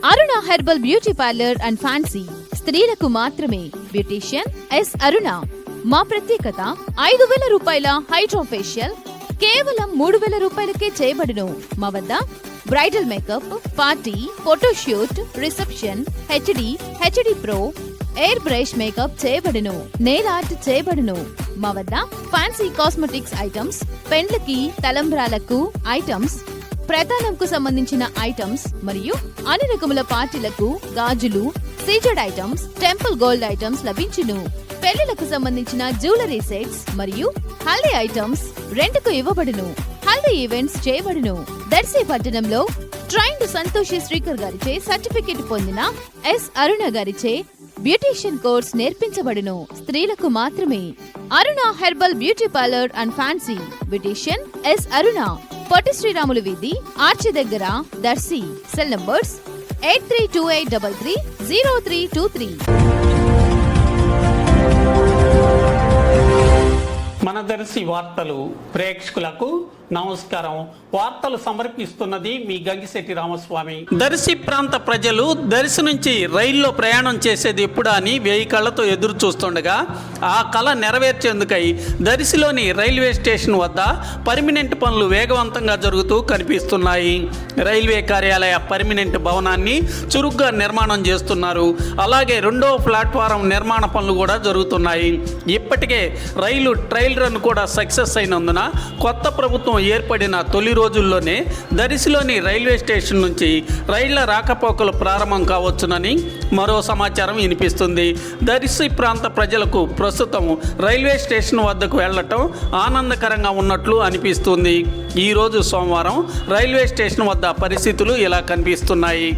Aruna herbal beauty parlour and fancy స్త్రీలకు మాత్రమే. Beautician S అరుణ. మా ప్రత్యేకత 5,000 రూపాయల హైడ్రా ఫేషియల్ కేవలం 3,000 రూపాయలకే చేయబడును. మా వద్ద bridal makeup, party, photoshoot, reception, HD pro, air brush makeup చేయబడును. నెయిల్ ఆర్ట్ చేయబడును. మా వద్ద ఫ్యాన్సీ కాస్మెటిక్స్ ఐటమ్స్, పెండ్లకి, తలంబ్రాలకు ఐటమ్స్, ప్రధానంకు సంబంధించిన ఐటమ్స్ మరియు అన్ని రకముల పార్టీలకు గాజులు, CZ items, temple gold items లభించును. పెళ్లిలకు సంబంధించిన జ్యువెలరీ సెట్స్ మరియు హల్దీ ఐటమ్స్ రెంట్కు ఇవ్వబడును. హల్దీ ఈవెంట్స్ చేయబడును. దర్శి పట్టణంలో ట్రైన్డ్ సంతోషి శ్రీకర్ గారిచే సర్టిఫికెట్ పొందిన ఎస్ అరుణ గారిచే బ్యూటీషియన్ కోర్స్ నేర్పించబడును. స్త్రీలకు మాత్రమే. Aruna herbal beauty parlour and fancy. Beautician S Aruna. Potti Sriramulu వీధి, ఆర్చి దగ్గర, దర్శి. Cell numbers 8328330323. మన దర్శి వార్తలు ప్రేక్షకులకు నమస్కారం. వార్తలు సమర్పిస్తున్నది మీ గంగిశెట్టి రామస్వామి. దర్శి ప్రాంత ప్రజలు దర్శి నుంచి రైల్లో ప్రయాణం చేసేది ఎప్పుడా అని 1000 కళ్ళతో ఎదురు చూస్తుండగా ఆ కళ నెరవేర్చేందుకై దర్శిలోని రైల్వే స్టేషన్ వద్ద పర్మినెంట్ పనులు వేగవంతంగా జరుగుతూ కనిపిస్తున్నాయి. రైల్వే కార్యాలయ పర్మినెంట్ భవనాన్ని చురుగ్గా నిర్మాణం చేస్తున్నారు. అలాగే 2వ ప్లాట్ఫారం నిర్మాణ పనులు కూడా జరుగుతున్నాయి. ఇప్పటికే రైలు ట్రయల్ రన్ కూడా సక్సెస్ అయినందున కొత్త ప్రభుత్వం ఏర్పడిన తొలి రోజుల్లోనే దర్శిలోని రైల్వే స్టేషన్ నుంచి రైళ్ల రాకపోకలు ప్రారంభం కావచ్చునని మరో సమాచారం వినిపిస్తుంది. దర్శి ప్రాంత ప్రజలకు ప్రస్తుతం రైల్వే స్టేషన్ వద్దకు వెళ్లటం ఆనందకరంగా ఉన్నట్లు అనిపిస్తుంది. ఈరోజు సోమవారం రైల్వే స్టేషన్ వద్ద పరిస్థితులు ఇలా కనిపిస్తున్నాయి.